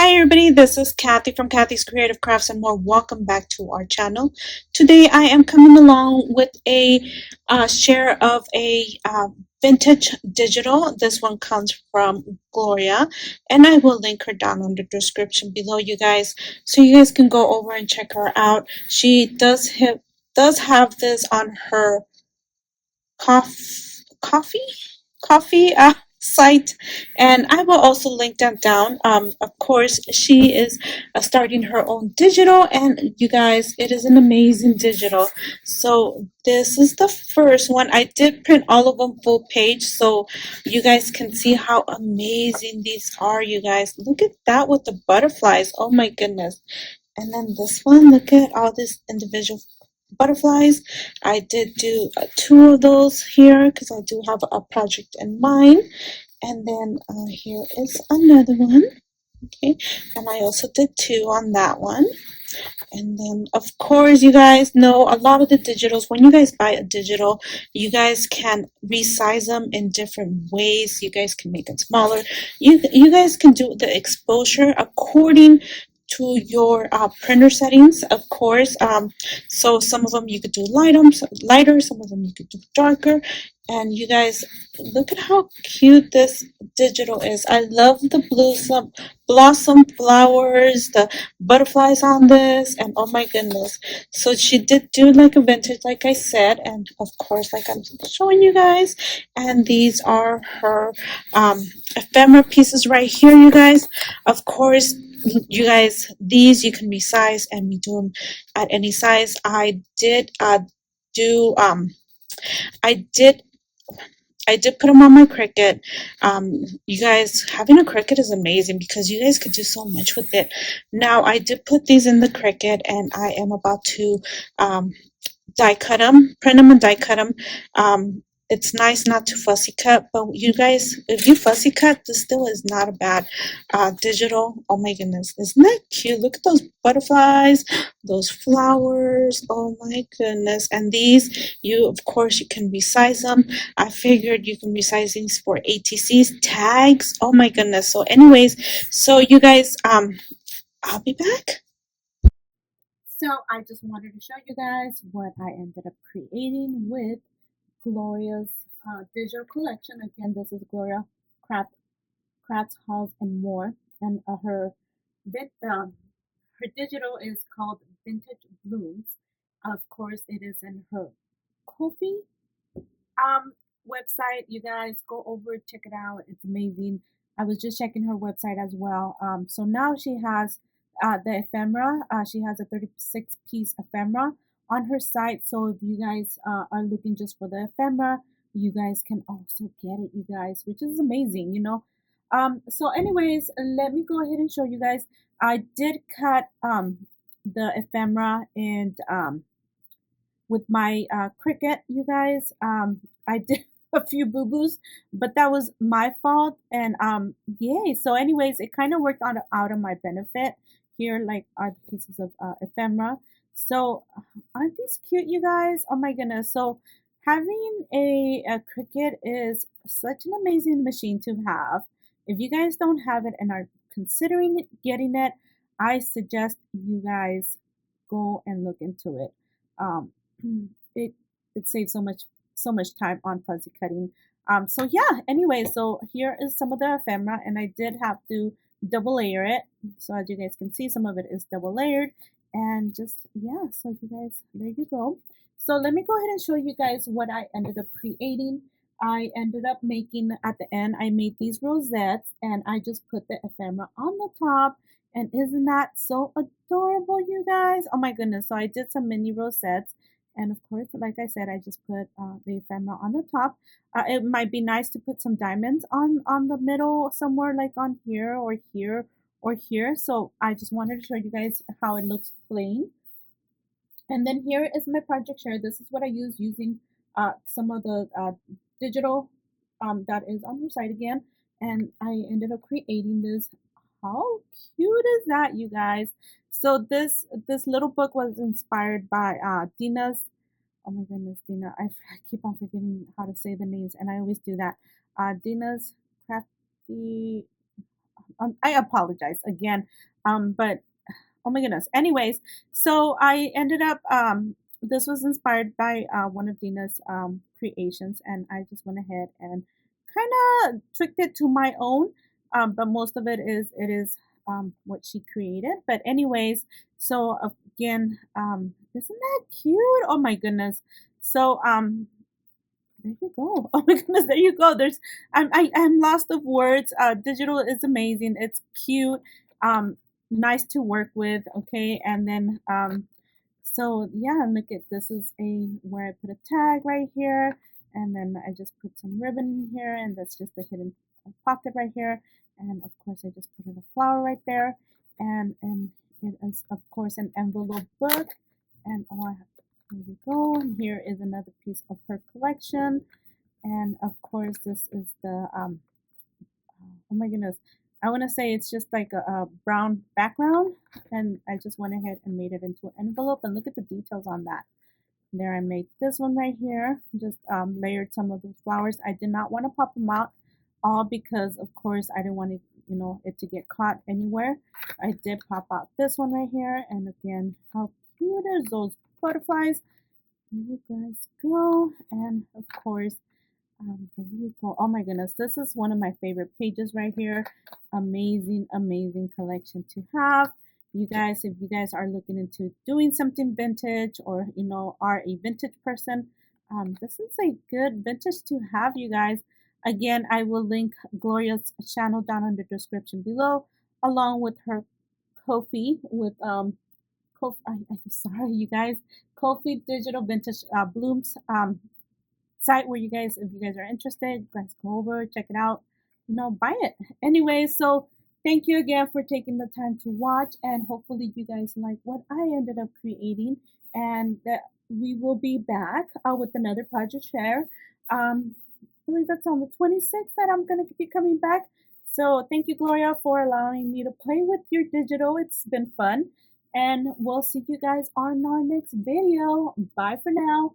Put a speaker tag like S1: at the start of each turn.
S1: Hi everybody, this is Kathy from Kathy's Creative Crafts and more. Welcome back to our channel. Today I am coming along with a share of a vintage digital. This one comes from Gloria, and I will link her down in the description below, you guys, so you guys can go over and check her out. She does have this on her coffee site, and I will also link that down. Of course, she is starting her own digital, and you guys, it is an amazing digital. So this is the first one. I did print all of them full page so you guys can see how amazing these are. You guys, look at that with the butterflies. Oh my goodness. And then this one, look at all these individual butterflies. I did do two of those here because I do have a project in mind. And then here is another one. Okay, and I also did two on that one. And then, of course, you guys know a lot of the digitals, when you guys buy a digital, you guys can resize them in different ways. You guys can make it smaller. You guys can do the exposure according to your printer settings, of course. So some of them you could do lighter, some of them you could do darker. And you guys, look at how cute this digital is. I love the blossom flowers, the butterflies on this, and oh my goodness. So she did do like a vintage, like I said, and of course, like I'm showing you guys. And these are her ephemera pieces right here, you guys. Of course, you guys, these you can resize and redo them at any size. Do I did I did put them on my Cricut. You guys, having a Cricut is amazing because you guys could do so much with it. Now, I did put these in the Cricut, and I am about to die cut them, print them and die cut them. It's nice not to fussy cut, but you guys, if you fussy cut, this still is not a bad digital. Oh my goodness, isn't that cute? Look at those butterflies, those flowers. Oh my goodness. And these, of course, you can resize them. I figured you can resize these for ATCs, tags. Oh my goodness. So anyways, so you guys, I'll be back. So I just wanted to show you guys what I ended up creating with Gloria's digital collection. Again, this is Gloria Crafts, Halls, and More. And her digital is called Vintage Blooms. Of course, it is in her Ko-Fi website. You guys go over, check it out. It's amazing. I was just checking her website as well. So now she has the ephemera. She has a 36-piece ephemera on her site. So if you guys are looking just for the ephemera, you guys can also get it, you guys, which is amazing, you know. So anyways, let me go ahead and show you guys. I did cut the ephemera and with my Cricut, you guys. I did a few boo-boos, but that was my fault. And yay. So anyways, it kind of worked out of my benefit. Here, like, are the pieces of ephemera. So aren't these cute, you guys? Oh my goodness. So having a Cricut is such an amazing machine to have. If you guys don't have it and are considering getting it, I suggest you guys go and look into it. Um, it it saves so much time on fuzzy cutting. So yeah, anyway, so here is some of the ephemera, and I did have to double layer it. So as you guys can see, some of it is double layered, and just, yeah, so you guys, there you go. So let me go ahead and show you guys what I ended up creating. I ended up making, at the end, I made these rosettes, and I just put the ephemera on the top. And isn't that so adorable, you guys? Oh my goodness. So I did some mini rosettes. And of course, like I said, I just put the ephemera on the top. It might be nice to put some diamonds on the middle somewhere, like on here or here or here. So I just wanted to show you guys how it looks plain. And then here is my project share. This is what I use using some of the digital that is on her site again. And I ended up creating this. How cute is that, you guys? So this little book was inspired by Dina's. Oh my goodness, Dina! I keep on forgetting how to say the names, and I always do that. Dina's Crafty. I apologize again. But oh my goodness. Anyways, so I ended up this was inspired by one of Dina's creations, and I just went ahead and kind of tweaked it to my own. But most of it is what she created. But anyways, so again, isn't that cute? Oh my goodness. So there you go. Oh my goodness, there you go. I'm lost of words. Digital is amazing. It's cute. Nice to work with. Okay, and then so yeah, look at this is a where I put a tag right here, and then I just put some ribbon in here, and that's just the hidden pocket right here, and of course I just put in a flower right there, and it is of course an envelope book, and oh, here we go. And here is another piece of her collection, and of course this is the oh my goodness. I want to say it's just like a brown background, and I just went ahead and made it into an envelope, and look at the details on that. There I made this one right here, just layered some of those flowers. I did not want to pop them out all because of course I didn't want it, it to get caught anywhere. I did pop out this one right here, and again, how cute is those butterflies. There you guys go, and of course there you go. Oh my goodness, this is one of my favorite pages right here. Amazing, amazing collection to have. You guys, if you guys are looking into doing something vintage, or are a vintage person, this is a good vintage to have, you guys. Again, I will link Gloria's channel down in the description below, along with her Ko-Fi with I'm sorry, you guys. Ko-Fi Digital Vintage Blooms site where you guys, if you guys are interested, you guys go over, check it out, buy it. Anyway, so thank you again for taking the time to watch, and hopefully you guys like what I ended up creating, and that we will be back with another project share. I believe that's on the 26th that I'm going to be coming back. So thank you, Gloria, for allowing me to play with your digital. It's been fun. And we'll see you guys on our next video. Bye for now.